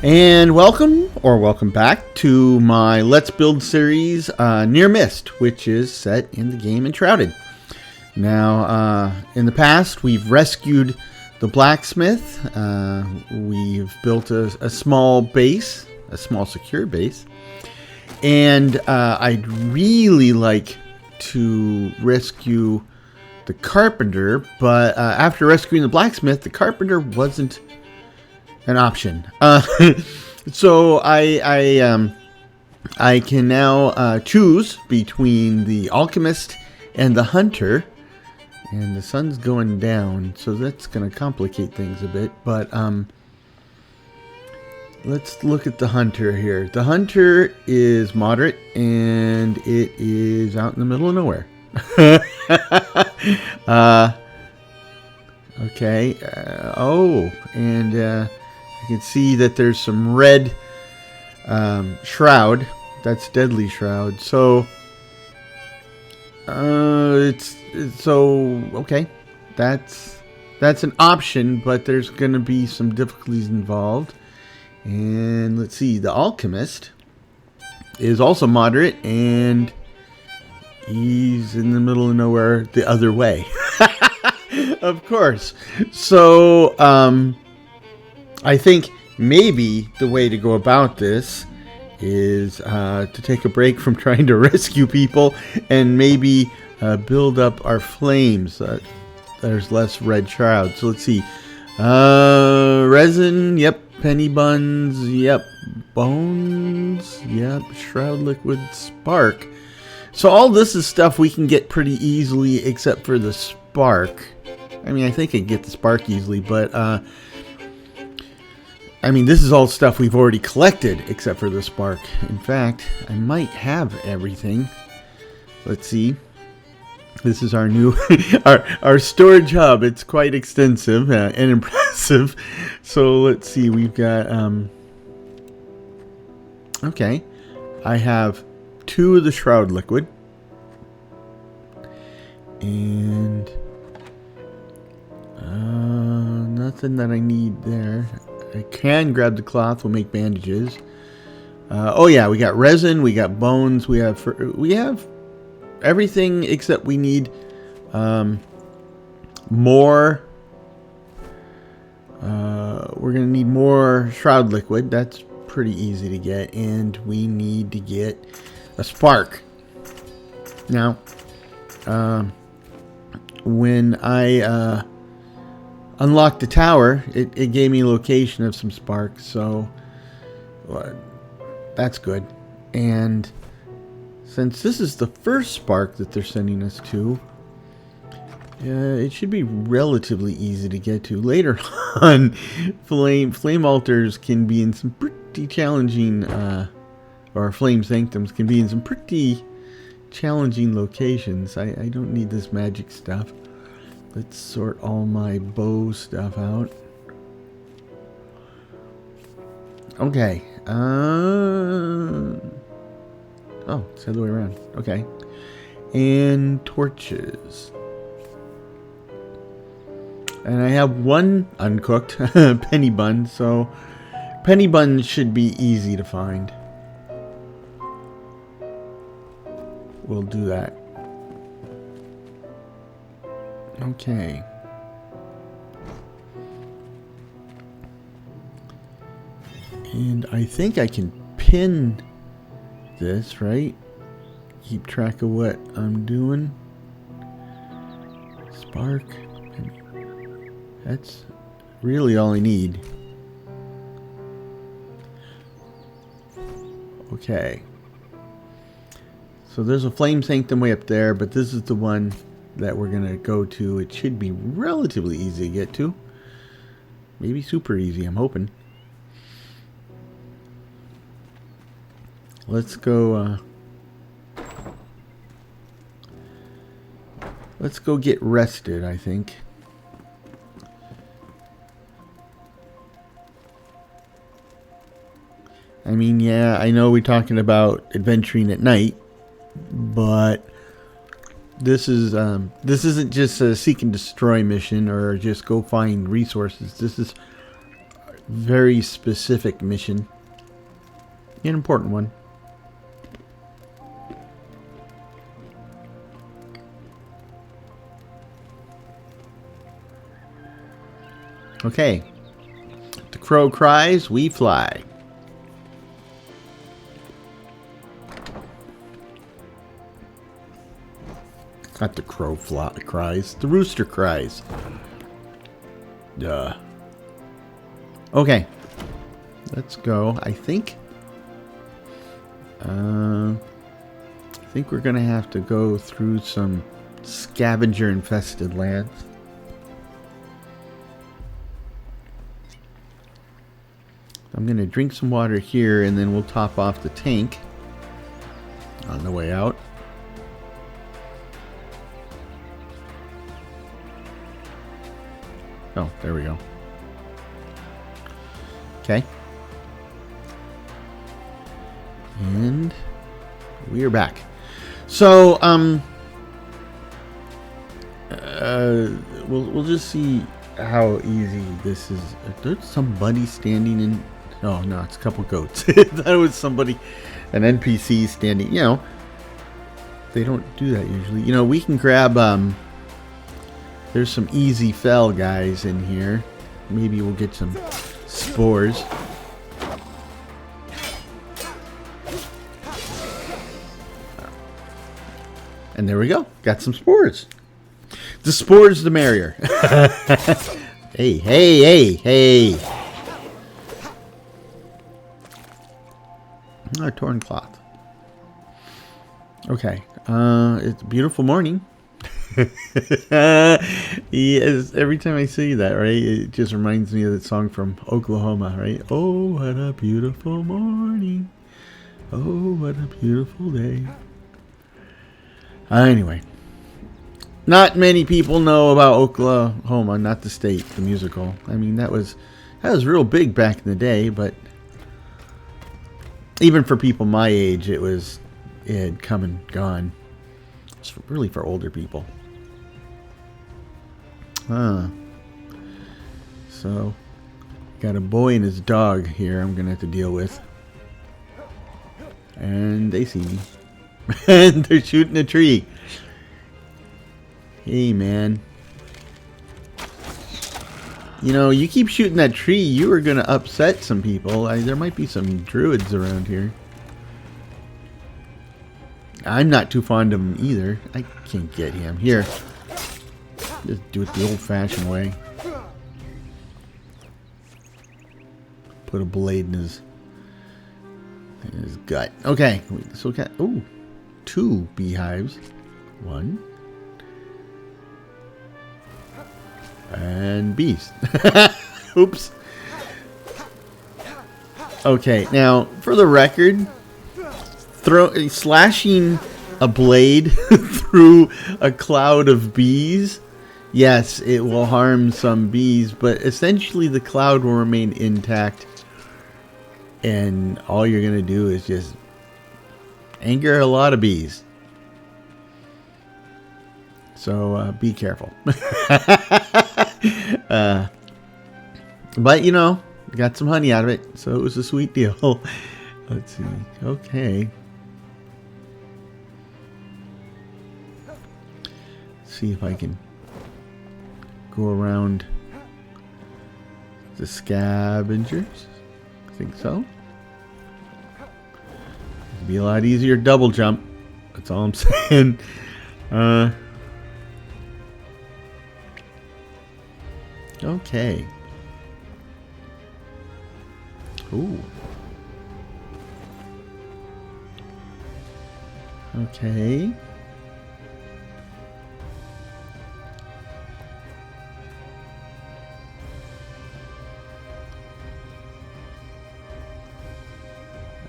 And welcome back to my Let's Build series, Near Mist, which is set in the game Enshrouded. Now, in the past, we've rescued the blacksmith. We've built a small base, a small secure base. And I'd really like to rescue the carpenter, but after rescuing the blacksmith, the carpenter wasn't an option. So I can now choose between the alchemist and the hunter, and the sun's going down, so that's going to complicate things a bit. But let's look at the hunter here. The hunter is moderate, and it is out in the middle of nowhere. Okay. And you can see that there's some red shroud. That's deadly shroud. So okay. That's an option, but there's going to be some difficulties involved. And let's see, the alchemist is also moderate, and he's in the middle of nowhere the other way. Of course. So I think maybe the way to go about this is to take a break from trying to rescue people and maybe build up our flames. There's less red shroud. So let's see. Resin, yep. Penny buns, yep. Bones, yep. Shroud liquid, spark. So all this is stuff we can get pretty easily except for the spark. I mean, I think I can get the spark easily, but I mean, this is all stuff we've already collected except for the spark. In fact, I might have everything. Let's see. This is our new our storage hub. It's quite extensive and impressive. So let's see. We've got okay. I have 2 of the shroud liquid, and nothing that I need there. I can grab the cloth. We'll make bandages. Oh yeah, we got resin. We got bones. We have everything except we need more. We're gonna need more shroud liquid. That's pretty easy to get, and we need to get a spark. Now, when I unlocked the tower, it gave me a location of some sparks, so that's good. And since this is the first spark that they're sending us to, it should be relatively easy to get to. Later on, flame altars can be in some pretty challenging, or flame sanctums can be in some pretty challenging locations. I don't need this magic stuff. Let's sort all my bow stuff out. Okay. Oh, it's the other way around. Okay. And torches. And I have 1 uncooked penny bun, so penny buns should be easy to find. We'll do that. Okay. And I think I can pin this, right? Keep track of what I'm doing. Spark. That's really all I need. Okay. So there's a flame sanctum way up there, but this is the one that we're going to go to. It should be relatively easy to get to. Maybe super easy, I'm hoping. Let's go get rested, I think. I mean, yeah, I know we're talking about adventuring at night, but this isn't just a seek and destroy mission or just go find resources. This is Very specific mission. An important one. Okay. The crow cries, we fly. Not the crow cries, the rooster cries. Duh. Okay. Let's go. I think we're gonna have to go through some scavenger infested lands. I'm gonna drink some water here and then we'll top off the tank on the way out. Oh, there we go. Okay. And we are back. So, we'll just see how easy this is. There's somebody standing in. Oh no, it's a couple goats. That was somebody, an NPC standing. You know, they don't do that usually. You know, we can grab. There's some easy fell guys in here. Maybe we'll get some spores. And there we go. Got some spores. The spores, the merrier. Hey, hey, hey, hey. Oh, torn cloth. Okay. It's a beautiful morning. Yes, every time I see that, right, it just reminds me of that song from Oklahoma, right? Oh, what a beautiful morning. Oh, what a beautiful day. Anyway, not many people know about Oklahoma, not the state, the musical. I mean, that was real big back in the day, but even for people my age, it had come and gone. It's really for older people. So, got a boy and his dog here I'm going to have to deal with. And they see me. And they're shooting a tree. Hey, man. You know, you keep shooting that tree, you are going to upset some people. There might be some druids around here. I'm not too fond of him either. I can't get him. Here. Just do it the old-fashioned way. Put a blade in his gut. Okay. So we got, ooh, 2 beehives. 1. And bees. Oops. Okay, now, for the record, slashing a blade through a cloud of bees, yes, it will harm some bees, but essentially the cloud will remain intact, and all you're going to do is just anger a lot of bees. So be careful. But, you know, got some honey out of it, so it was a sweet deal. Let's see. Okay. See if I can go around the scavengers. I think so. It'd be a lot easier double jump. That's all I'm saying. Okay. Ooh. Okay.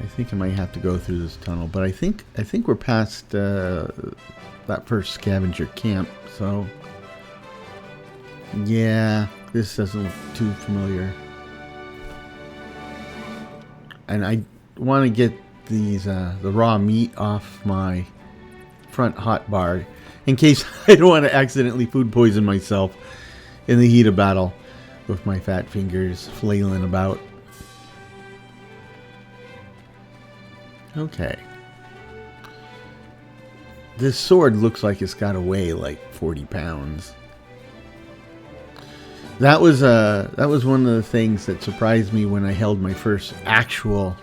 I think I might have to go through this tunnel, but I think we're past that first scavenger camp, so yeah, this doesn't look too familiar. And I want to get these the raw meat off my front hotbar in case I don't want to accidentally food poison myself in the heat of battle. with my fat fingers flailing about. Okay. This sword looks like it's got to weigh like 40 pounds. That was one of the things that surprised me when I held my first actual,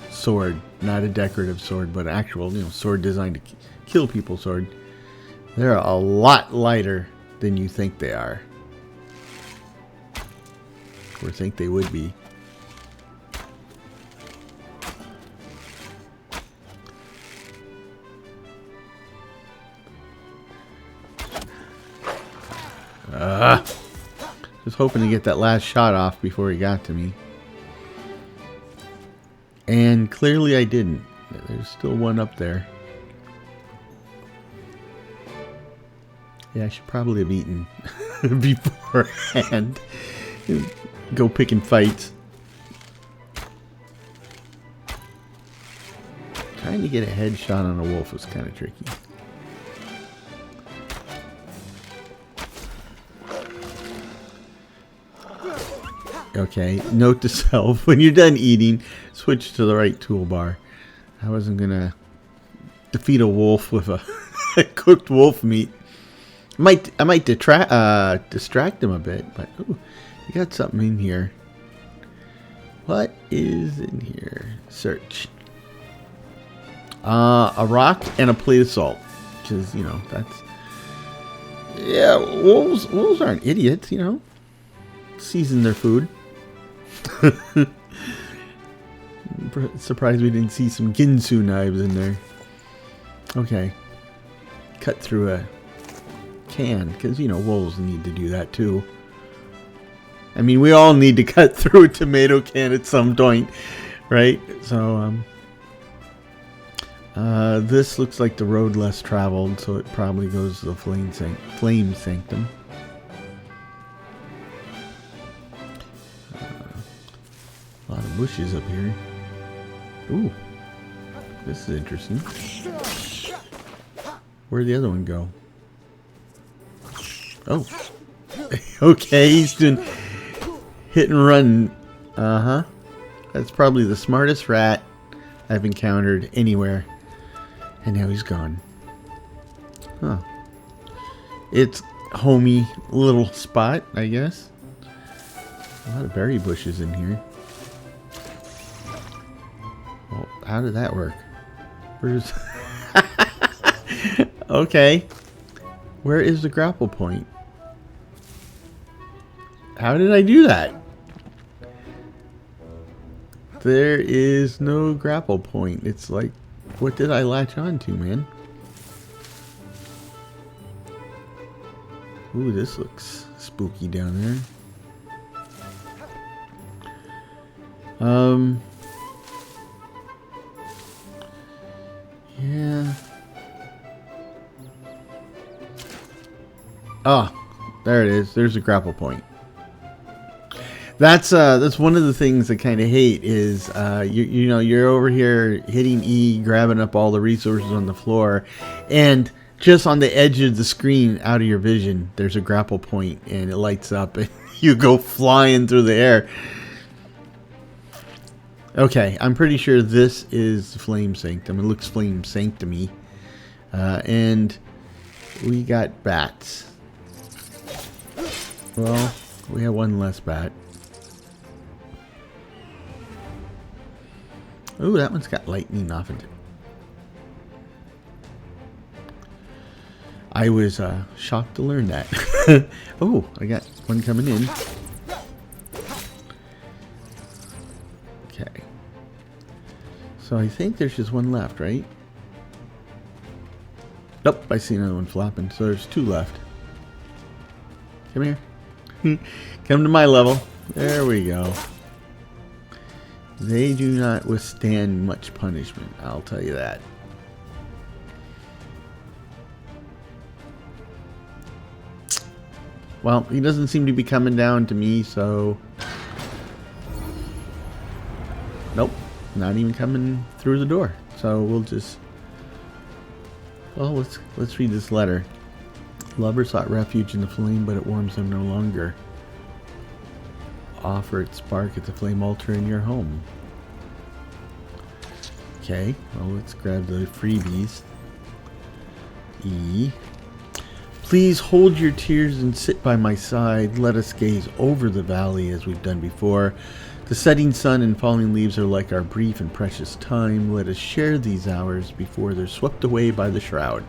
sword, not a decorative sword, but actual, sword designed to kill people sword. They're a lot lighter than you think they are, or think they would be. Just hoping to get that last shot off before he got to me. And clearly I didn't. There's still one up there. Yeah, I should probably have eaten beforehand. Go picking fights. Trying to get a headshot on a wolf was kind of tricky. Okay, note to self, when you're done eating, switch to the right toolbar. I wasn't gonna defeat a wolf with a cooked wolf meat. I might distract him a bit, but ooh, you got something in here. What is in here? Search. A rock and a plate of salt, which is, that's, yeah, wolves aren't idiots, season their food. Surprised we didn't see some Ginsu knives in there. Okay. Cut through a can, because, wolves need to do that too. I mean, we all need to cut through a tomato can at some point, right? So, this looks like the road less traveled, so it probably goes to the flame sanctum. A lot of bushes up here. Ooh, this is interesting. Where'd the other one go? Oh, okay, he's doing hit and run. That's probably the smartest rat I've encountered anywhere. And now he's gone. Huh. It's homey little spot, I guess. A lot of berry bushes in here. Well, how did that work? Where's... Okay. Where is the grapple point? How did I do that? There is no grapple point. It's like, what did I latch on to, man? Ooh, this looks spooky down there. Yeah. Oh, there it is. There's a grapple point. That's one of the things I kind of hate is you're over here hitting E, grabbing up all the resources on the floor, and just on the edge of the screen, out of your vision, there's a grapple point, and it lights up, and you go flying through the air. Okay, I'm pretty sure this is Flame Sanctum. It looks Flame Sanctum-y. And we got bats. Well, we have one less bat. Ooh, that one's got lightning off it. I was shocked to learn that. Oh, I got one coming in. Okay. So I think there's just one left, right? Nope, I see another one flopping. So there's two left. Come here. Come to my level. There we go. They do not withstand much punishment, I'll tell you that. Well, he doesn't seem to be coming down to me, so... Nope, not even coming through the door. So we'll just... Well, let's read this letter. Lover sought refuge in the flame, but it warms them no longer. offer its spark at the flame altar in your home. Okay, well, let's grab the freebies. E. Please hold your tears and sit by my side. Let us gaze over the valley as we've done before. The setting sun and falling leaves are like our brief and precious time. Let us share these hours before they're swept away by the shroud.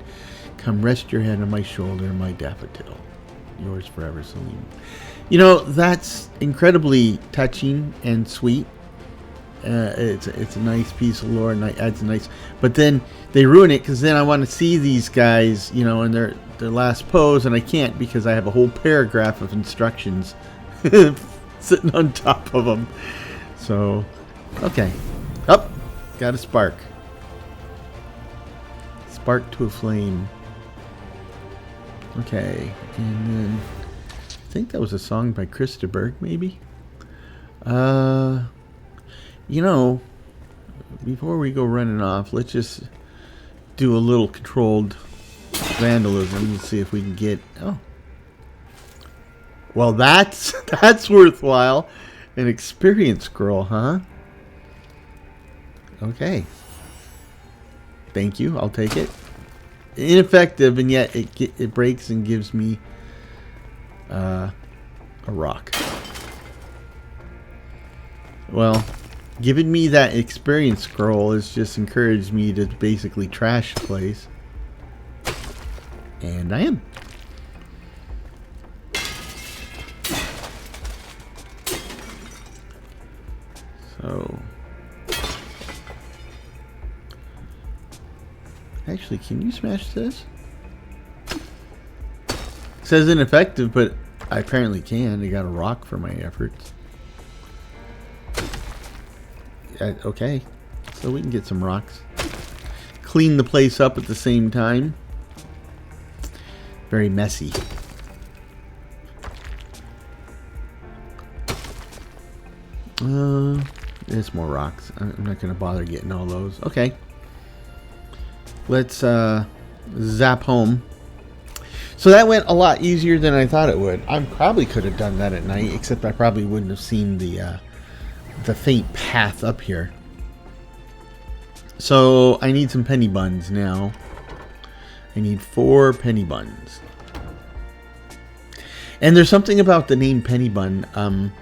Come rest your head on my shoulder, my daffodil. Yours forever, Celine. You know, that's incredibly touching and sweet. It's a nice piece of lore, and adds a nice. But then they ruin it because then I want to see these guys, you know, in their last pose, and I can't because I have a whole paragraph of instructions sitting on top of them. So, okay, up, got a spark. Spark to a flame. Okay, and then I think that was a song by Krista Berg, maybe. You know, before we go running off, let's just do a little controlled vandalism and see if we can get. Oh, well, that's worthwhile. An experience scroll, huh? Okay. Thank you. I'll take it. Ineffective, and yet it breaks and gives me a rock. Well, giving me that experience scroll has just encouraged me to basically trash the place. And I am. So, actually, can you smash this? It says ineffective, but I apparently can. I got a rock for my efforts. Okay, so we can get some rocks. Clean the place up at the same time. Very messy. There's more rocks. I'm not going to bother getting all those. Okay. Let's zap home. So that went a lot easier than I thought it would. I probably could have done that at night, except I probably wouldn't have seen the faint path up here. So I need some penny buns now. I need 4 penny buns. And there's something about the name penny bun.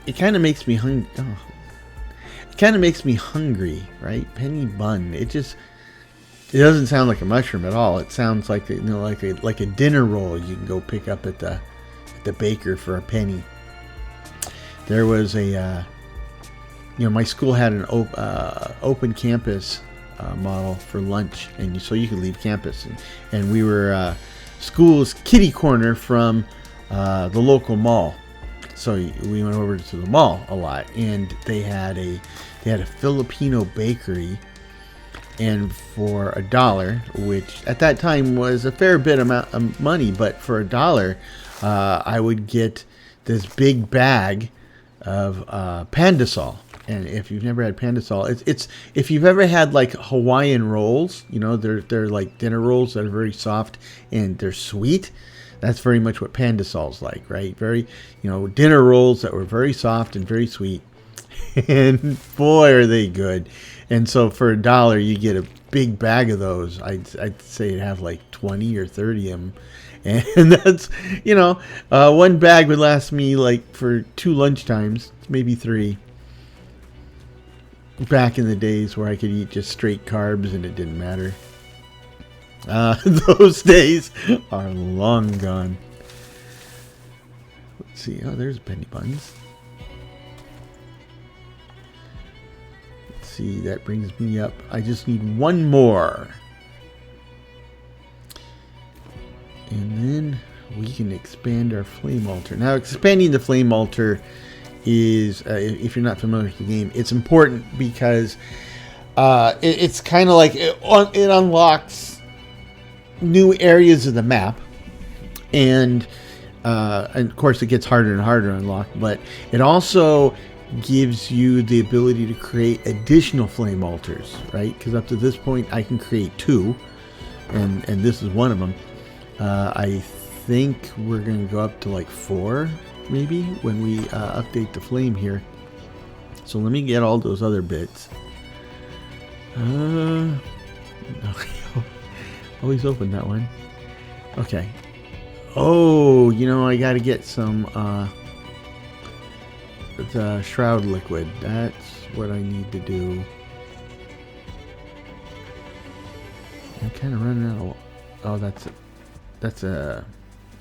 It kind of makes me hungry. Oh. It kind of makes me hungry, right? Penny bun. It doesn't sound like a mushroom at all. It sounds like like a dinner roll you can go pick up at the baker for a penny. There was a my school had an open campus model for lunch, and so you could leave campus, and we were school's kitty corner from the local mall. So we went over to the mall a lot, and they had a Filipino bakery, and for $1, which at that time was a fair bit amount of money, but for $1, I would get this big bag of Pandasol. And if you've never had Pandasol, it's if you've ever had like Hawaiian rolls, they're like dinner rolls that are very soft and they're sweet. That's very much what Pandasol's like, right? Very, dinner rolls that were very soft and very sweet. And boy, are they good. And so for $1, you get a big bag of those. I'd say it'd have like 20 or 30 of them. And that's, one bag would last me like for 2 lunchtimes, maybe 3. Back in the days where I could eat just straight carbs and it didn't matter. Those days are long gone. Let's see. Oh, there's penny buns. Let's see. That brings me up. I just need 1 more. And then we can expand our flame altar. Now, expanding the flame altar is, if you're not familiar with the game, it's important because it's kind of like it unlocks new areas of the map, and of course it gets harder and harder to unlock, but it also gives you the ability to create additional flame altars, right? Because up to this point I can create 2, and this is one of them. I think we're going to go up to like 4 maybe, when we update the flame here. So let me get all those other bits. Always open that one. Okay. Oh, you know, I gotta get some the shroud liquid. That's what I need to do. I'm kind of running out of... Oh, that's a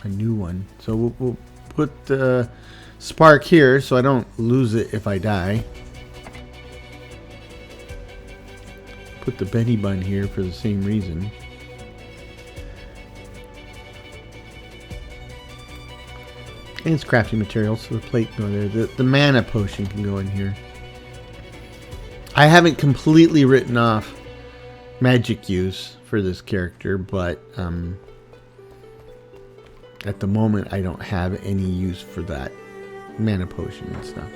new one. So we'll put the spark here so I don't lose it if I die. Put the Benny Bun here for the same reason. And it's crafting materials, so the plate can go there. The mana potion can go in here. I haven't completely written off magic use for this character, but at the moment I don't have any use for that mana potion and stuff.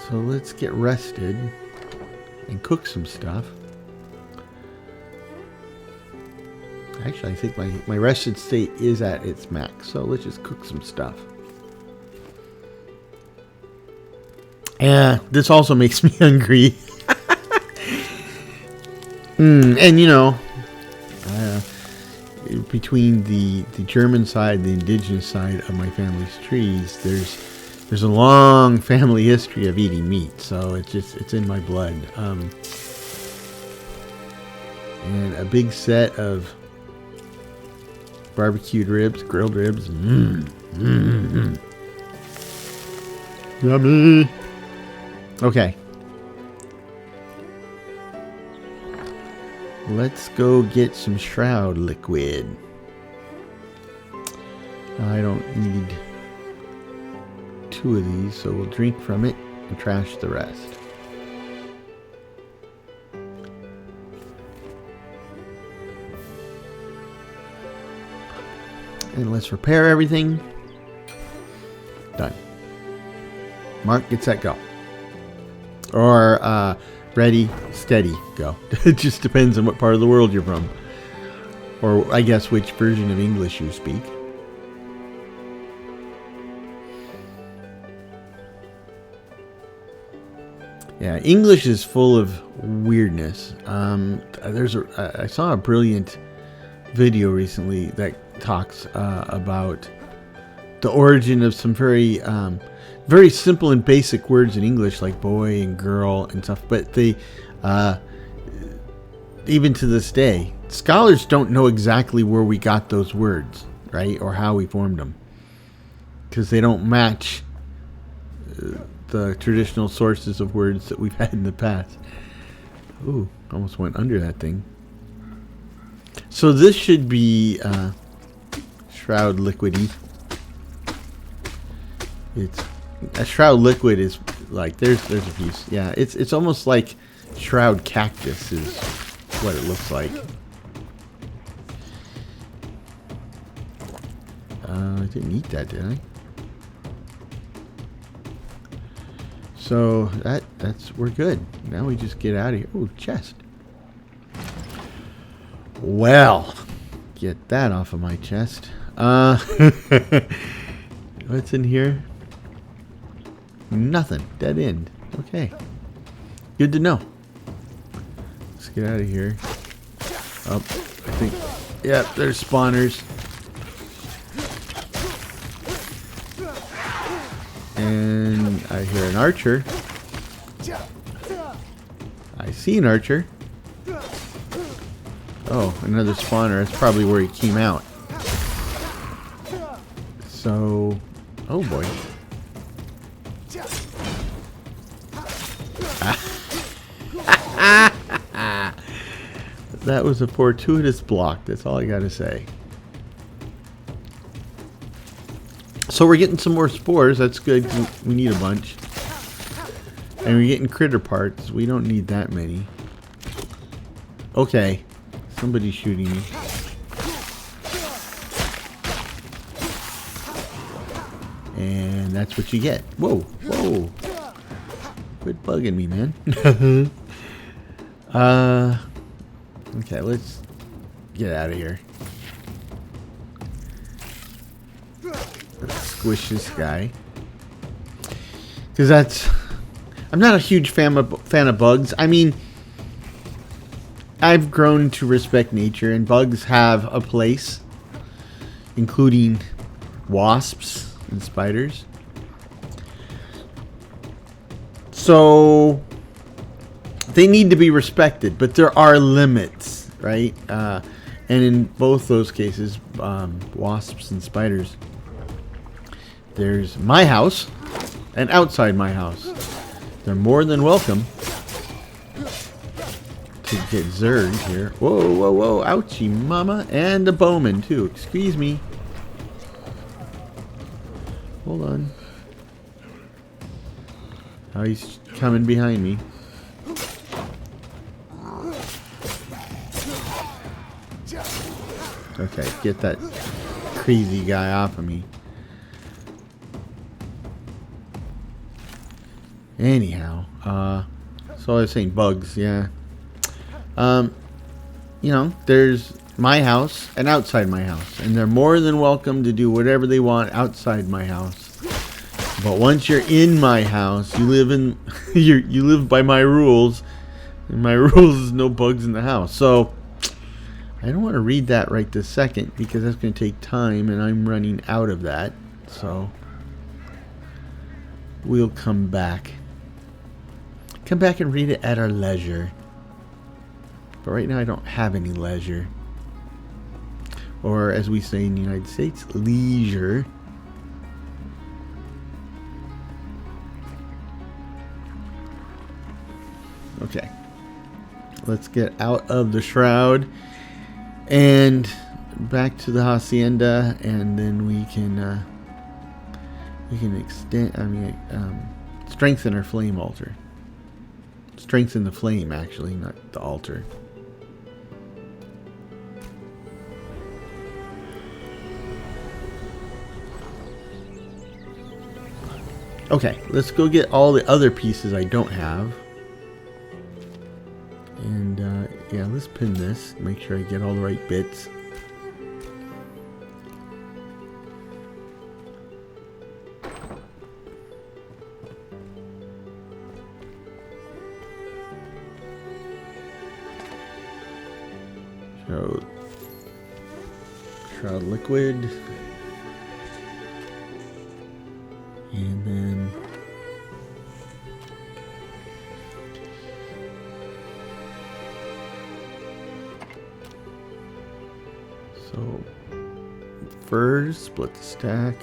So let's get rested and cook some stuff. Actually, I think my rested state is at its max, so let's just cook some stuff. Yeah, this also makes me hungry. And you know, between the German side and the indigenous side of my family's trees, there's a long family history of eating meat, so it's in my blood. And a big set of barbecued ribs, grilled ribs. Yummy. Okay. Let's go get some shroud liquid. I don't need 2 of these, so we'll drink from it and trash the rest. And let's repair everything. Done. Mark, get set, go. Or ready, steady, go. It just depends on what part of the world you're from. Or I guess which version of English you speak. Yeah, English is full of weirdness. I saw a brilliant video recently that talks about the origin of some very simple and basic words in English, like boy and girl and stuff. But they, even to this day, scholars don't know exactly where we got those words, right, or how we formed them, because they don't match the traditional sources of words that we've had in the past. Ooh, almost went under that thing. So this should be shroud liquidy. It's a shroud liquid is like there's a piece. Yeah, it's almost like shroud cactus is what it looks like. I didn't eat that, did I? So we're good. Now we just get out of here. Ooh, chest. Well, get that off of my chest. What's in here? Nothing. Dead end. Okay. Good to know. Let's get out of here. Oh, I think... Yeah, there's spawners. And I hear an archer. I see an archer. Oh, another spawner. That's probably where he came out. So... Oh boy. That was a fortuitous block. That's all I gotta say. So we're getting some more spores. That's good. We need a bunch. And we're getting critter parts. We don't need that many. Okay. Somebody's shooting me. And that's what you get. Whoa. Whoa. Quit bugging me, man. Okay, let's get out of here. squish this guy. Because that's... I'm not a huge fan of bugs. I mean, I've grown to respect nature, and bugs have a place, including wasps and spiders. So they need to be respected, but there are limits, right? And in both those cases, wasps and spiders, there's my house and outside my house. They're more than welcome to get zerged here. Whoa, whoa, whoa. Ouchie, mama. And a bowman, too. Excuse me. Hold on. Oh, he's coming behind me. Okay, get that crazy guy off of me. Anyhow, so I was saying bugs, yeah. You know, there's my house and outside my house, and they're more than welcome to do whatever they want outside my house. But once you're in my house, you live in you live by my rules, and my rules is no bugs in the house. So I don't want to read that right this second because that's going to take time, and I'm running out of that. So we'll come back. Come back and read it at our leisure. But right now I don't have any leisure. Or as we say in the United States, leisure. Okay. Let's get out of the shroud and back to the hacienda, and then we can strengthen our flame altar. Strengthen the flame, actually, not the altar. Okay, let's go get all the other pieces I don't have. And, yeah, let's pin this. Make sure I get all the right bits. Shroud liquid, and then so first split the stack.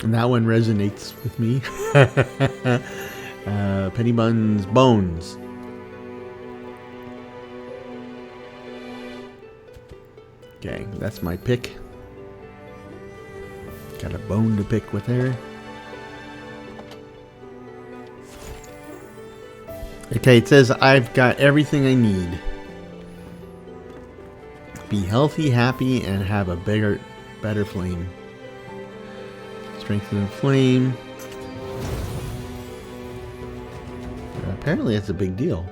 And that one resonates with me. Penny Bun's Bones. Okay, that's my pick. Got a bone to pick with her. Okay, it says I've got everything I need. Be healthy, happy, and have a better flame. Strengthen the flame. Apparently that's a big deal.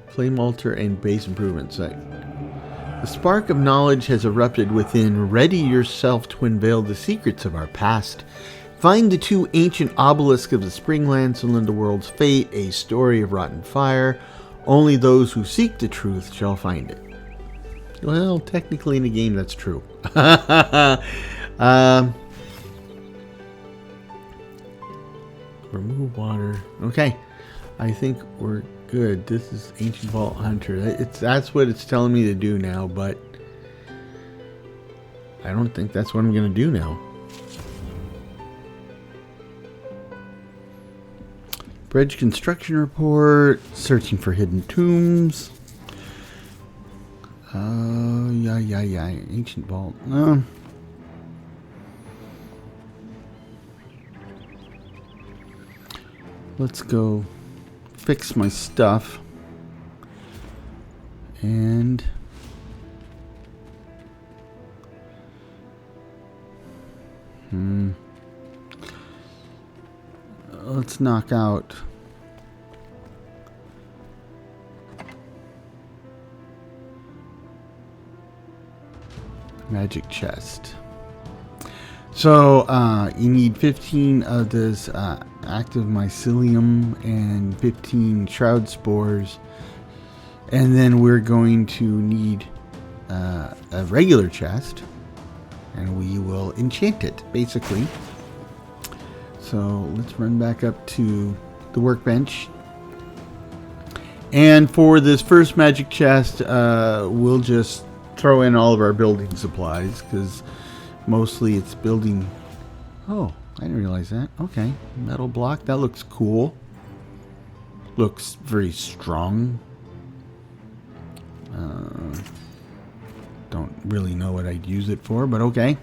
Flame altar and base improvements. The spark of knowledge has erupted within. Ready yourself to unveil the secrets of our past. Find the two ancient obelisks of the Springlands to learn the world's fate, a story of rotten fire. Only those who seek the truth shall find it. Well, technically in the game that's true. Remove water. Okay, I think we're good. This is Ancient Vault Hunter. That's what it's telling me to do now, but I don't think that's what I'm going to do now. Bridge construction report. Searching for hidden tombs. Yeah. Ancient Vault. Let's go fix my stuff. And let's knock out magic chest. So you need 15 of this active mycelium and 15 shroud spores, and then we're going to need a regular chest, and we will enchant it basically. So let's run back up to the workbench. And for this first magic chest, we'll just throw in all of our building supplies, because mostly it's building... Oh, I didn't realize that. Okay, metal block. That looks cool. Looks very strong. Don't really know what I'd use it for, but okay.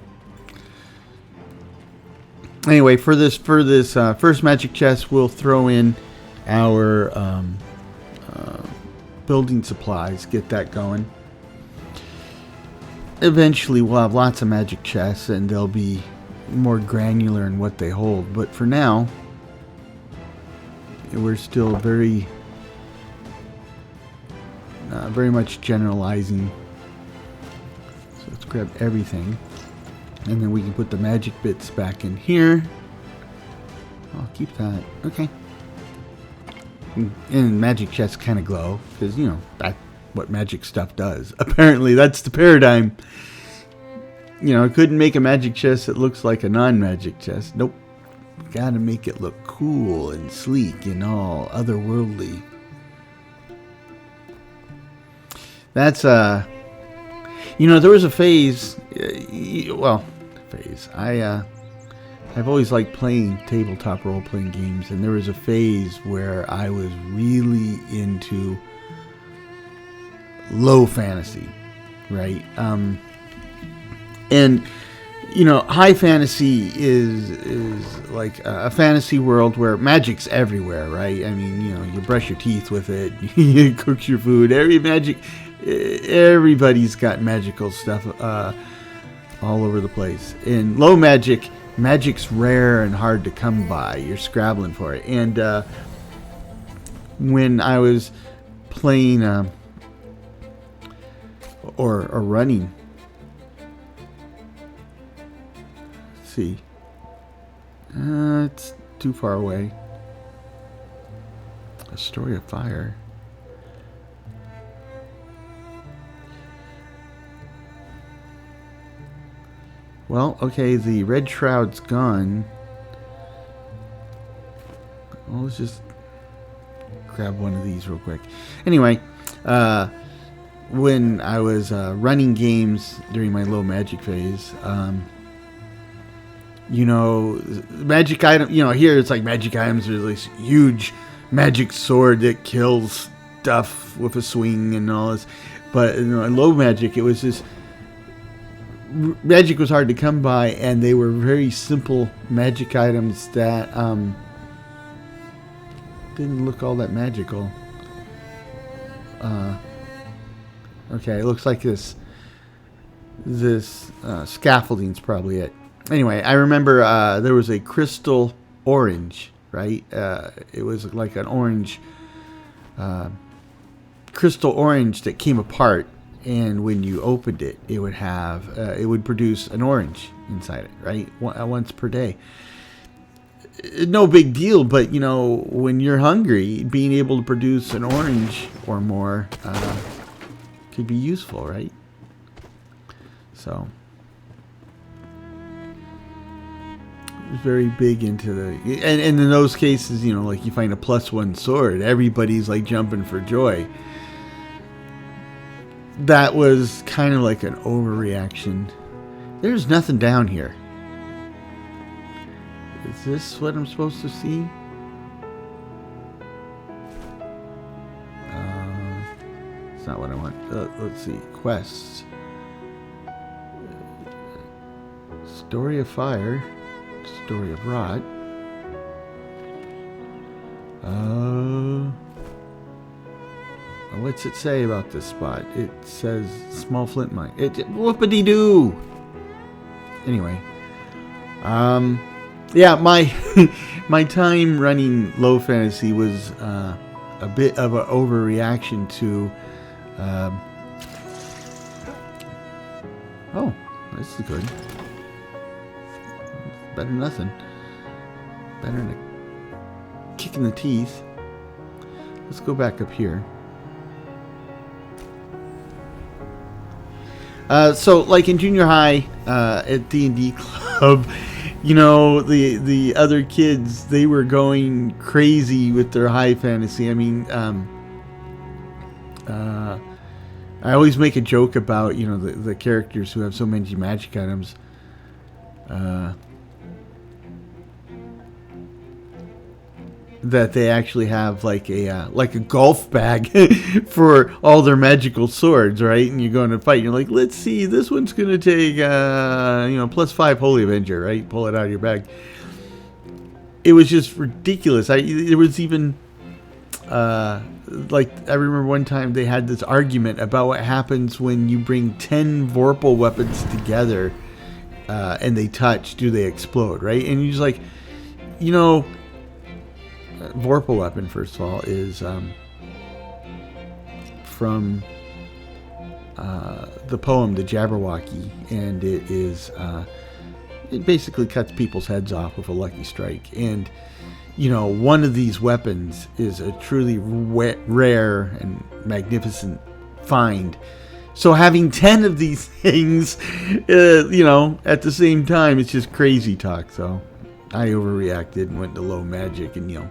Anyway, for this first magic chest, we'll throw in our building supplies, get that going. Eventually we'll have lots of magic chests, and they'll be more granular in what they hold, but for now we're still very much generalizing. So let's grab everything, and then we can put the magic bits back in here. I'll keep that. Okay. And magic chests kind of glow, because, you know, that's what magic stuff does. Apparently, that's the paradigm. You know, I couldn't make a magic chest that looks like a non-magic chest. Nope. Gotta make it look cool and sleek and all otherworldly. That's, you know, there was a phase, I've always liked playing tabletop role-playing games, and there was a phase where I was really into low fantasy, right? And you know, high fantasy is like a fantasy world where magic's everywhere, right? I mean, you know, you brush your teeth with it, you cook your food. Everybody's got magical stuff all over the place. In low magic, magic's rare and hard to come by. You're scrabbling for it. And when I was playing or running, let's see, it's too far away. A Story of Fire. Well, okay, the red shroud's gone. Well, let's just grab one of these real quick. Anyway, when I was running games during my low magic phase, you know, magic item, you know, here it's like magic items are this huge magic sword that kills stuff with a swing and all this. But you know, in low magic, it was just... magic was hard to come by, and they were very simple magic items that didn't look all that magical. Okay, it looks like this scaffolding's probably it. Anyway, I remember there was a crystal orange, right? It was like an orange, crystal orange that came apart. And when you opened it, it would have, it would produce an orange inside it, right? Once per day. No big deal, but you know, when you're hungry, being able to produce an orange or more could be useful, right? So, I was very big into the, and in those cases, you know, like you find a +1 sword, everybody's like jumping for joy. That was kind of like an overreaction. There's nothing down here. Is this what I'm supposed to see? It's not what I want. Let's see. Quests. Story of Fire. Story of Rot. What's it say about this spot? It says small flint mine. Whoopity-doo! Anyway. Yeah, my my time running low fantasy was a bit of an overreaction to... oh, this is good. Better than nothing. Better than a kick in the teeth. Let's go back up here. So, like in junior high, at D&D club, you know, the other kids, they were going crazy with their high fantasy. I mean, I always make a joke about, you know, the characters who have so many magic items. That they actually have like a golf bag for all their magical swords, right? And you go in a fight, and you're like, let's see, this one's gonna take you know, +5 Holy Avenger, right? Pull it out of your bag. It was just ridiculous. There was even like, I remember one time they had this argument about what happens when you bring 10 Vorpal weapons together and they touch, do they explode, right? And you're just like, you know, Vorpal weapon, first of all, is from the poem The Jabberwocky, and it is it basically cuts people's heads off with a lucky strike. And you know, one of these weapons is a truly rare and magnificent find. So having 10 of these things, you know, at the same time, it's just crazy talk. So I overreacted and went to low magic, and you know,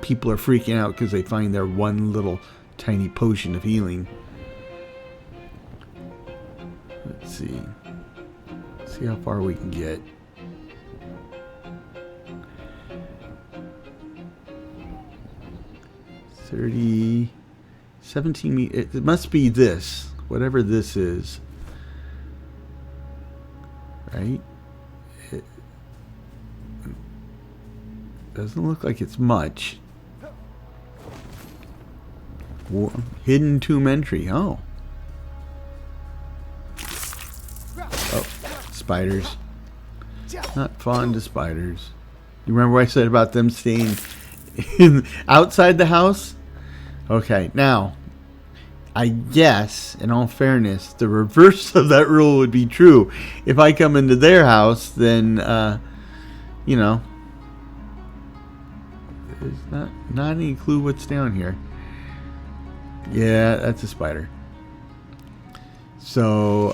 people are freaking out because they find their one little tiny potion of healing. Let's see. See how far we can get. $30, 17 meters. It must be this, whatever this is, right? It doesn't look like it's much. Hidden tomb entry. Oh. Oh, spiders. Not fond of spiders. You remember what I said about them staying outside the house? Okay, now, I guess, in all fairness, the reverse of that rule would be true. If I come into their house, then, you know, there's not any clue what's down here. Yeah, that's a spider. So,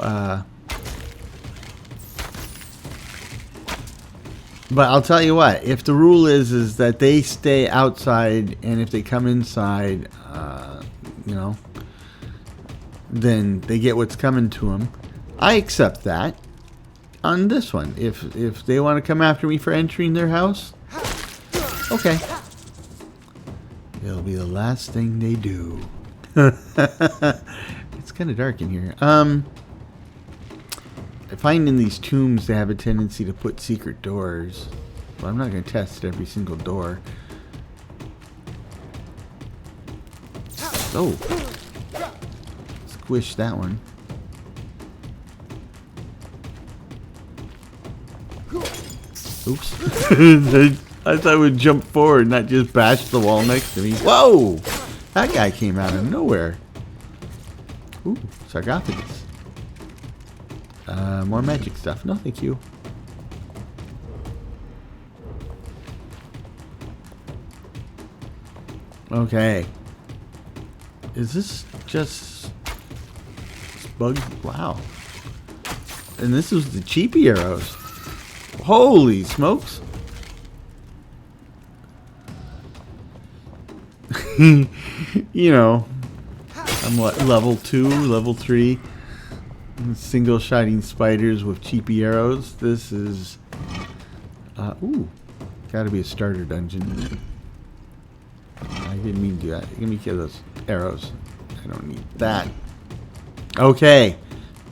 but I'll tell you what, if the rule is that they stay outside, and if they come inside, you know, then they get what's coming to them. I accept that on this one. If they want to come after me for entering their house, okay. It'll be the last thing they do. It's kind of dark in here. I find in these tombs they have a tendency to put secret doors. Well, I'm not going to test every single door. Oh. Squish that one. Oops. I thought I would jump forward, not just bash the wall next to me. Whoa! That guy came out of nowhere. Ooh, sarcophagus. More magic stuff. No, thank you. Okay. Is this just bugs? Wow. And this is the cheapy arrows. Holy smokes. You know, I'm what, level 2, level 3. Single shining spiders with cheapy arrows. This is ooh, gotta be a starter dungeon. I didn't mean to do that. Give me those arrows. I don't need that. Okay.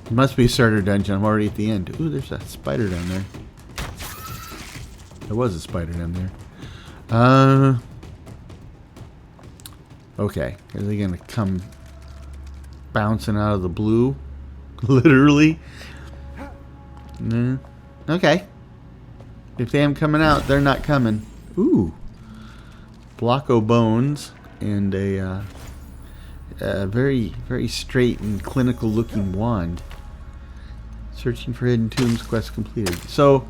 It must be a starter dungeon. I'm already at the end. Ooh, there's a spider down there. There was a spider down there. Okay. Are they gonna come bouncing out of the blue? Literally? No. Okay. If they am coming out, they're not coming. Ooh. Block o' bones and a very, very straight and clinical looking wand. Searching for hidden tombs, quest completed. So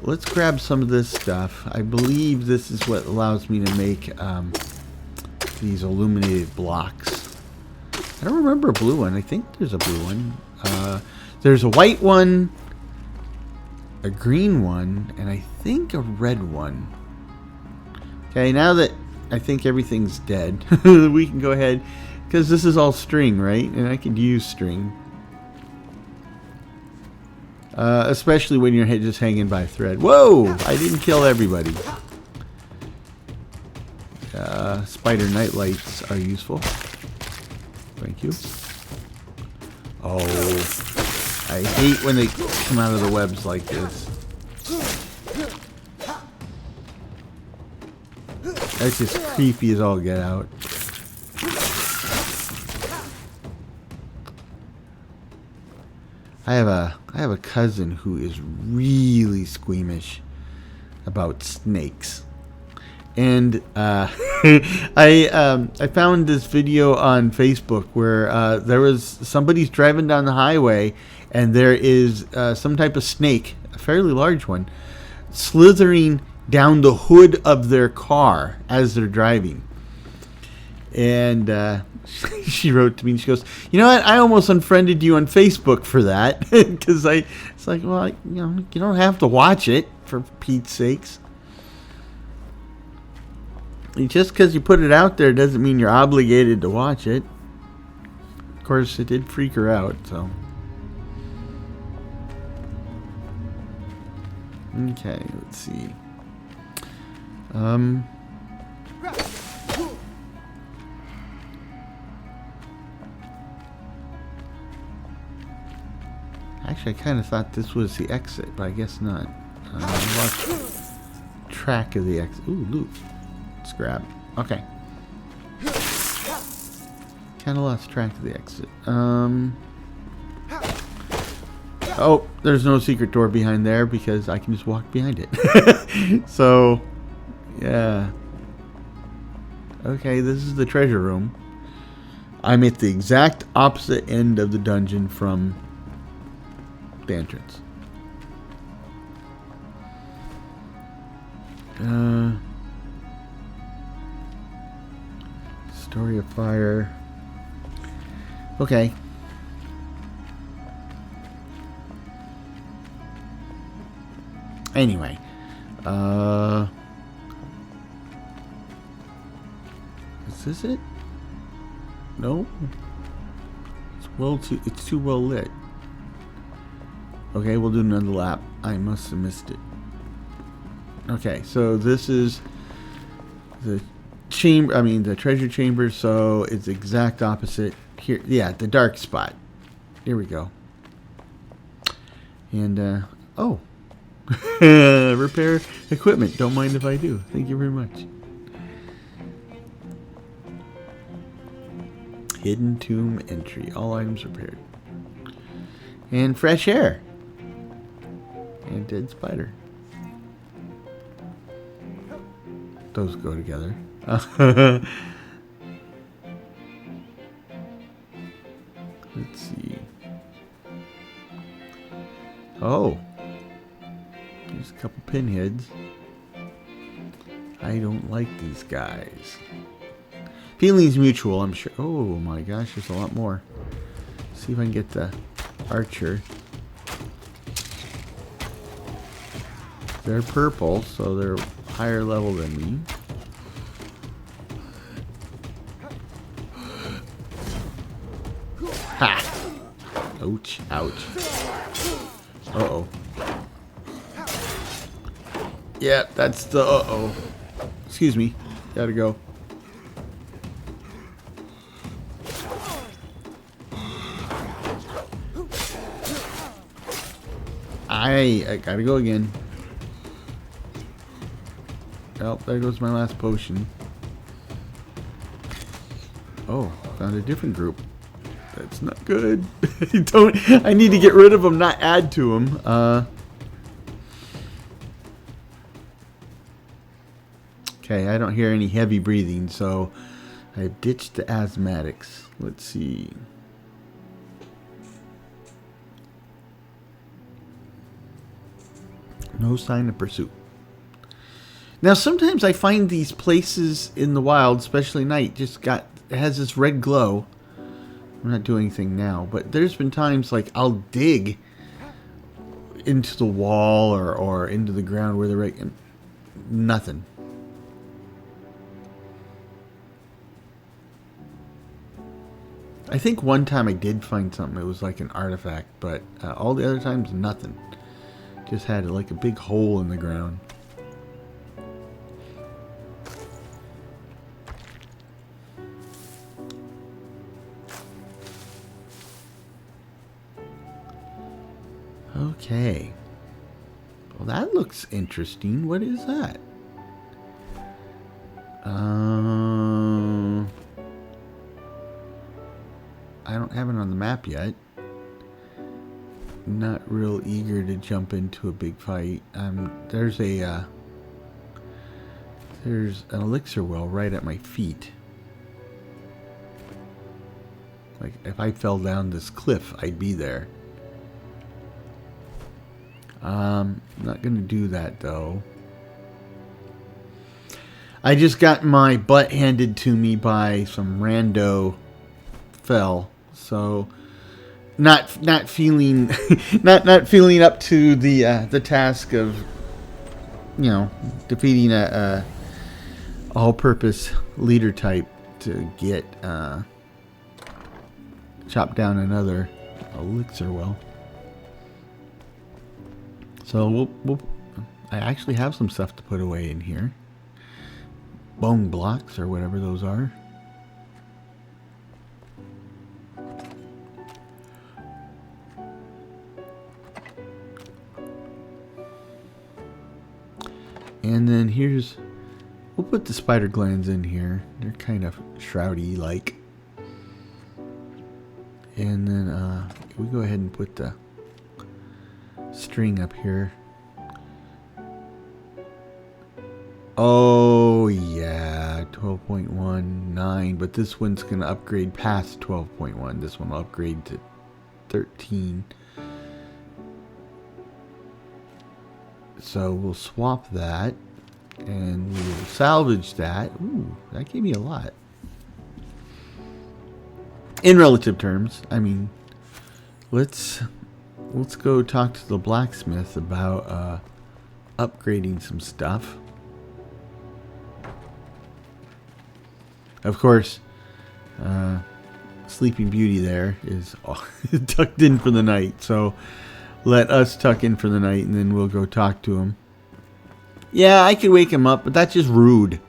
let's grab some of this stuff. I believe this is what allows me to make these illuminated blocks. I don't remember a blue one. I think there's a blue one. There's a white one, a green one, and I think a red one. Okay, now that I think everything's dead, we can go ahead, because this is all string, right? And I could use string. Especially when you're just hanging by a thread. Whoa! I didn't kill everybody. Spider night lights are useful. Thank you. Oh, I hate when they come out of the webs like this. That's just creepy as all get out. I have a cousin who is really squeamish about snakes, and I found this video on Facebook where there was somebody's driving down the highway, and there is some type of snake, a fairly large one, slithering down the hood of their car as they're driving. And she wrote to me and she goes, "You know what? I almost unfriended you on Facebook for that." Because it's like, well, you don't have to watch it, for Pete's sakes. And just because you put it out there doesn't mean you're obligated to watch it. Of course, it did freak her out, so. Okay, let's see. Actually, I kind of thought this was the exit, but I guess not. I lost track of the exit. Ooh, loot. Let's grab. Okay. Kind of lost track of the exit. Oh, there's no secret door behind there because I can just walk behind it. So, yeah. Okay, this is the treasure room. I'm at the exact opposite end of the dungeon from the entrance. Story of fire. Okay. Anyway, is this it? No. It's too well lit. Okay, we'll do another lap. I must have missed it. Okay, so this is the chamber. I mean, the treasure chamber. So it's exact opposite here. Yeah, the dark spot. Here we go. And oh, repair equipment. Don't mind if I do. Thank you very much. Hidden tomb entry. All items repaired. And fresh air. And dead spider. Those go together. Let's see. Oh. There's a couple pinheads. I don't like these guys. Feelings mutual, I'm sure. Oh my gosh, there's a lot more. Let's see if I can get the archer. They're purple, so they're higher level than me. Ha! Ouch, ouch. Uh-oh. Yeah, that's the uh-oh. Excuse me. Gotta go. I gotta go again. Oh, there goes my last potion. Oh, found a different group. That's not good. I need to get rid of them, not add to them. Okay, I don't hear any heavy breathing, so I ditched the asthmatics. Let's see. No sign of pursuit. Now, sometimes I find these places in the wild, especially night, it has this red glow. I'm not doing anything now, but there's been times like I'll dig into the wall or into the ground where the red... Nothing. I think one time I did find something. It was like an artifact, but all the other times, nothing. Just had like a big hole in the ground. Okay. Well, that looks interesting. What is that? I don't have it on the map yet. Not real eager to jump into a big fight. There's an elixir well right at my feet. Like if I fell down this cliff, I'd be there. Not gonna do that though. I just got my butt handed to me by some rando fell, so not feeling not feeling up to the task of, you know, defeating a all-purpose leader type to get chop down another elixir well. So I actually have some stuff to put away in here. Bone blocks or whatever those are. And then we'll put the spider glands in here. They're kind of shroudy like. And then we go ahead and put the string up here. Oh yeah, 12.19, but this one's gonna upgrade past 12.1. This one will upgrade to 13. So we'll swap that and we'll salvage that. Ooh, that gave me a lot. In relative terms, I mean, let's go talk to the blacksmith about upgrading some stuff. Of course, Sleeping Beauty there is tucked in for the night, so let us tuck in for the night and then we'll go talk to him. Yeah, I could wake him up, but that's just rude,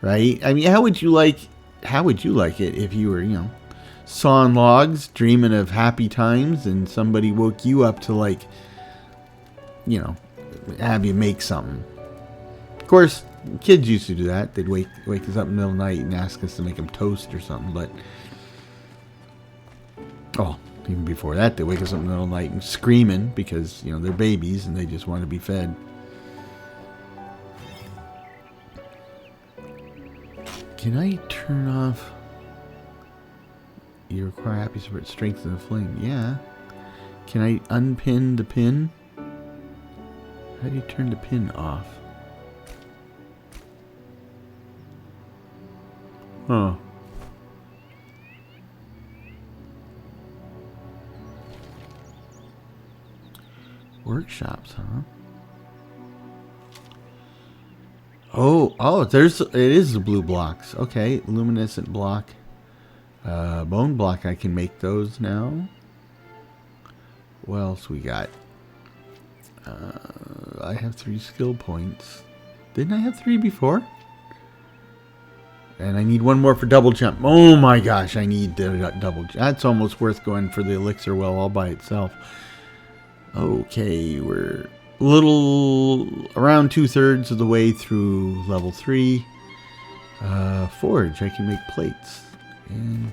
right? I mean, how would you like it if you were, you know, sawing logs, dreaming of happy times, and somebody woke you up to, like, you know, have you make something? Of course, kids used to do that. They'd wake us up in the middle of the night and ask us to make them toast or something, but even before that, they wake us up in the middle of the night and screaming because, you know, they're babies and they just want to be fed. Can I turn off? You require happy spirit strength in the flame. Yeah. Can I unpin the pin? How do you turn the pin off? Huh. Workshops, huh? Oh, it is the blue blocks. Okay, luminescent block. Bone block, I can make those now. What else we got? I have 3 skill points. Didn't I have 3 before? And I need 1 more for double jump. Oh my gosh, I need double jump. That's almost worth going for the elixir well all by itself. Okay, we're a little around 2/3 of the way through level 3. Forge, I can make plates. And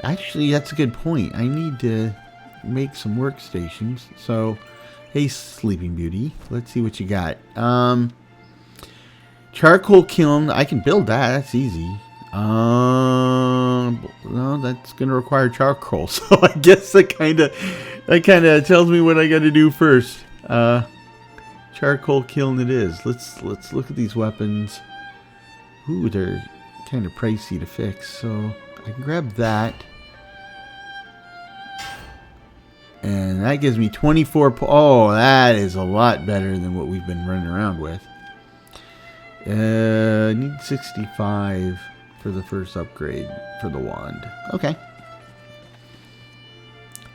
actually, that's a good point. I need to make some workstations. So, hey, Sleeping Beauty, let's see what you got. Charcoal kiln, I can build that. That's easy. No, that's gonna require charcoal. So I guess that kind of tells me what I got to do first. charcoal kiln it is. Let's look at these weapons. Ooh, they're kind of pricey to fix, so I can grab that. And that gives me 24. Oh, that is a lot better than what we've been running around with. I need 65 for the first upgrade for the wand. Okay.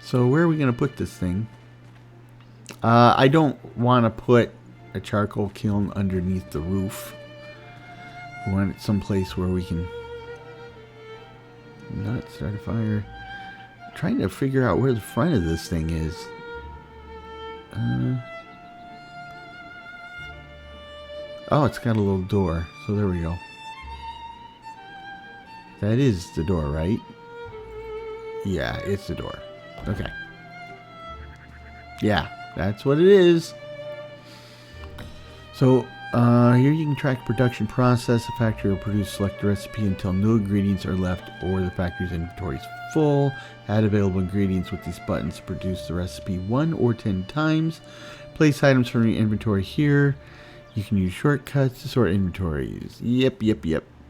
So where are we going to put this thing? I don't want to put a charcoal kiln underneath the roof. We want it someplace where we can not start a fire. I'm trying to figure out where the front of this thing is. Oh, it's got a little door. So there we go. That is the door, right? Yeah, it's the door. Okay. Yeah, that's what it is. So, here you can track production process. The factory will produce select recipe until no ingredients are left or the factory's inventory is full. Add available ingredients with these buttons to produce the recipe 1 or 10 times. Place items from your inventory here. You can use shortcuts to sort inventories. Yep.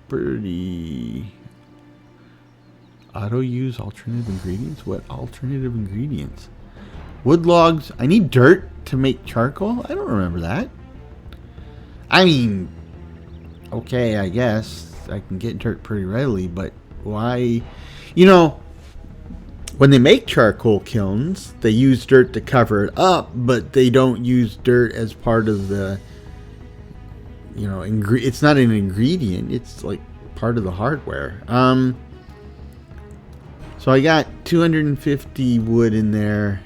Pretty. Auto use alternative ingredients? What alternative ingredients? Wood logs. I need dirt to make charcoal? I don't remember that. I mean, okay, I guess I can get dirt pretty readily, but why? You know, when they make charcoal kilns, they use dirt to cover it up, but they don't use dirt as part of the, you know, it's not an ingredient. It's like part of the hardware. So I got 250 wood in there.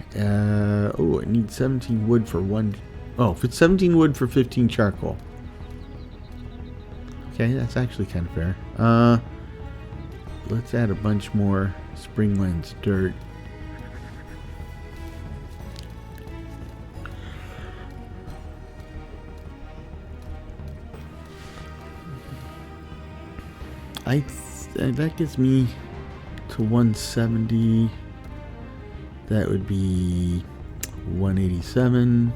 Oh, I need 17 wood for one. Oh, if it's 17 wood for 15 charcoal. Okay, that's actually kind of fair. Let's add a bunch more spring lens dirt. That gets me to 170. That would be 187.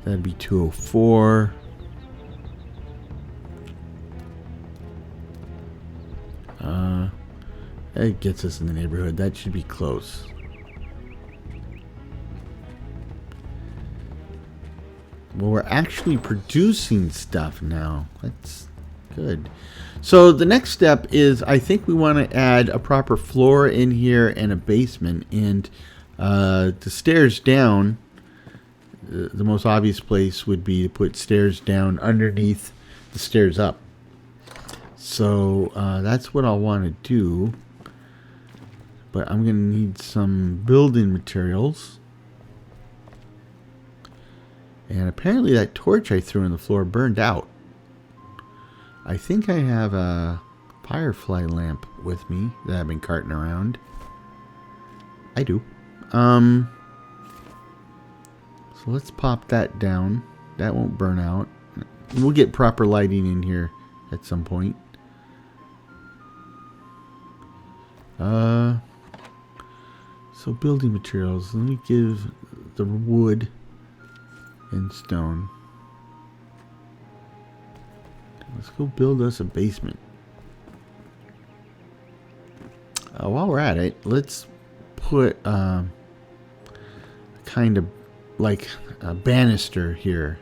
That'd be 204. It gets us in the neighborhood. That should be close. Well, we're actually producing stuff now. That's good. So the next step is I think we want to add a proper floor in here and a basement. And the stairs down, the most obvious place would be to put stairs down underneath the stairs up. So that's what I'll want to do. But I'm going to need some building materials. And apparently that torch I threw on the floor burned out. I think I have a firefly lamp with me that I've been carting around. I do. So let's pop that down. That won't burn out. We'll get proper lighting in here at some point. So building materials. Let me give the wood and stone. Let's go build us a basement. While we're at it, let's put kind of like a banister here.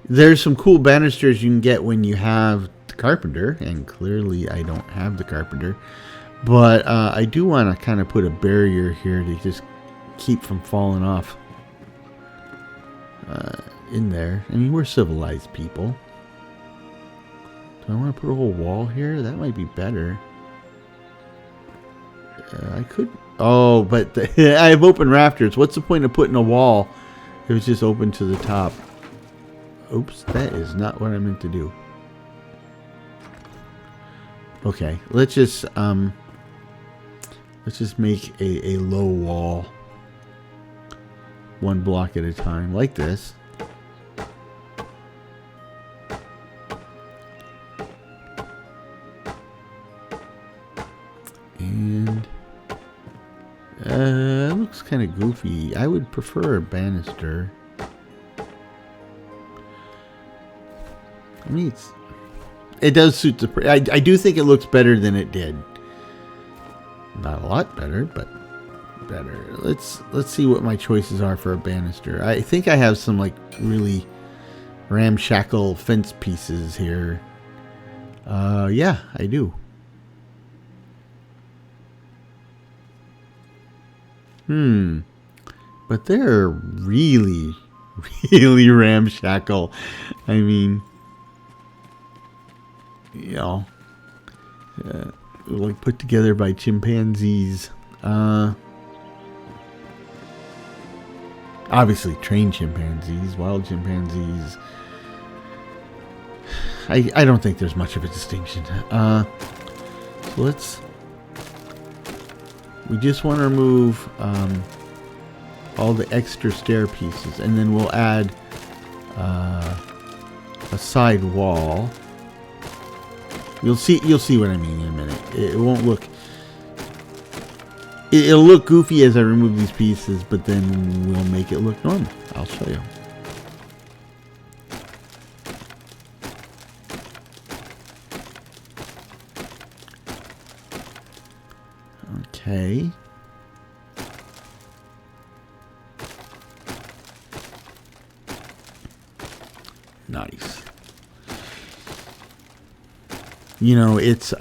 There's some cool banisters you can get when you have the carpenter, and clearly I don't have the carpenter. But I do want to kind of put a barrier here to just keep from falling off in there. I mean, we're civilized people. Do I want to put a whole wall here? That might be better. I could. Oh, but I have open rafters. What's the point of putting a wall if it's just open to the top? Oops, that is not what I meant to do. Okay, let's just make a low wall, one block at a time, like this. And It looks kind of goofy. I would prefer a banister. I mean, it does suit the... I do think it looks better than it did. Not a lot better, but better. Let's see what my choices are for a banister. I think I have some like really ramshackle fence pieces here. Yeah, I do. But they're really, really ramshackle. I mean, you know, like put together by chimpanzees. Obviously trained chimpanzees, wild chimpanzees. I don't think there's much of a distinction. So we just want to remove all the extra stair pieces, and then we'll add a side wall. You'll see what I mean in a minute. It won't look... It'll look goofy as I remove these pieces, but then we'll make it look normal. I'll show you. Okay. Nice. You know, it's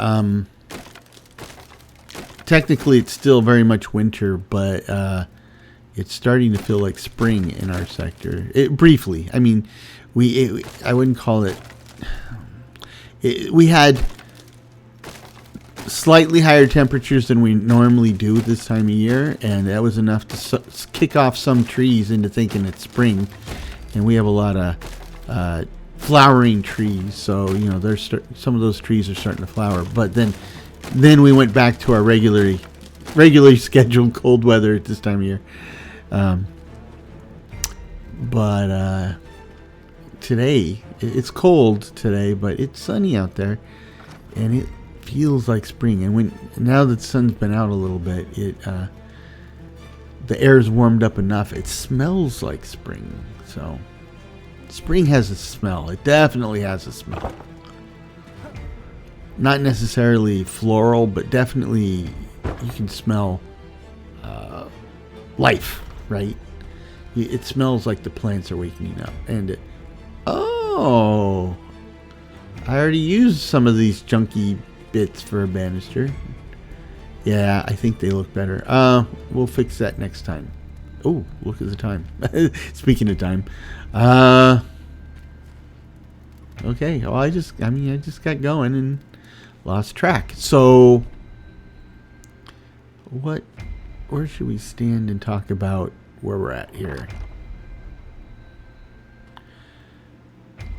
technically it's still very much winter, but it's starting to feel like spring in our sector. Briefly, I mean, I wouldn't call it. We had slightly higher temperatures than we normally do this time of year, and that was enough to kick off some trees into thinking it's spring. And we have a lot of flowering trees, so you know there's some of those trees are starting to flower. But then we went back to our regularly scheduled cold weather at this time of year. But today it's cold today, but it's sunny out there, and it feels like spring. And now that the sun's been out a little bit, the air's warmed up enough. It smells like spring. So spring has a smell. It definitely has a smell. Not necessarily floral, but definitely you can smell life, right? It smells like the plants are waking up. And oh, I already used some of these junky bits for a banister. Yeah, I think they look better. We'll fix that next time. Oh, look at the time. Speaking of time. Okay, well, I just got going and lost track. So where should we stand and talk about where we're at here?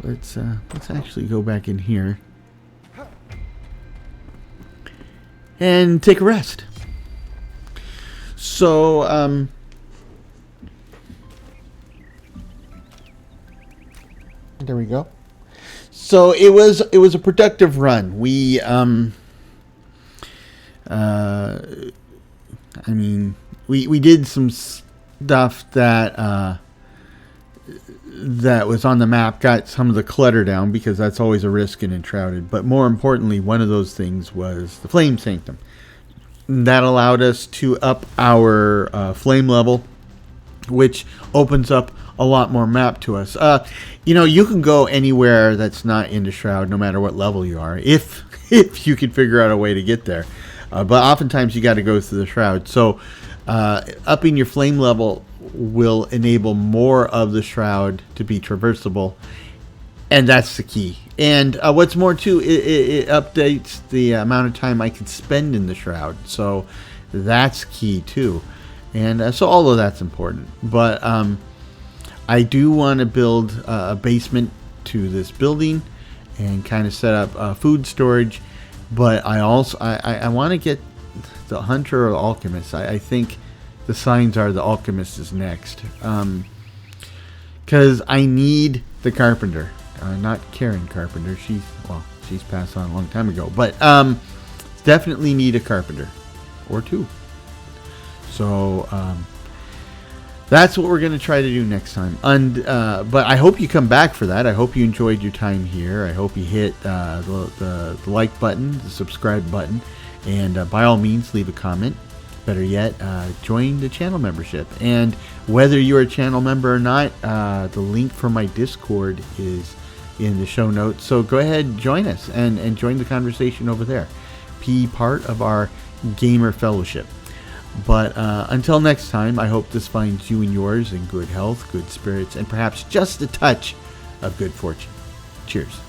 Let's actually go back in here and take a rest. So there we go. So it was a productive run. We I mean, we did some stuff that was on the map, got some of the clutter down, because that's always a risk in Enshrouded. But more importantly, one of those things was the Flame Sanctum. That allowed us to up our flame level, which opens up a lot more map to us. You know, you can go anywhere that's not into Shroud, no matter what level you are, if you can figure out a way to get there. But oftentimes you got to go through the Shroud. So upping your flame level will enable more of the Shroud to be traversable, and that's the key. And what's more too, it updates the amount of time I can spend in the Shroud, so that's key too. And so all of that's important. But I do want to build a basement to this building and kind of set up food storage. But I also I want to get the hunter or the alchemist. I think the signs are the alchemist is next, because I need the carpenter, not Karen Carpenter. She's passed on a long time ago, but definitely need a carpenter or two. So that's what we're going to try to do next time. And but I hope you come back for that. I hope you enjoyed your time here. I hope you hit the like button, the subscribe button, and by all means, leave a comment. Better yet, join the channel membership. And whether you're a channel member or not, the link for my Discord is in the show notes. So go ahead, join us and join the conversation over there. Be part of our gamer fellowship. But until next time, I hope this finds you and yours in good health, good spirits, and perhaps just a touch of good fortune. Cheers.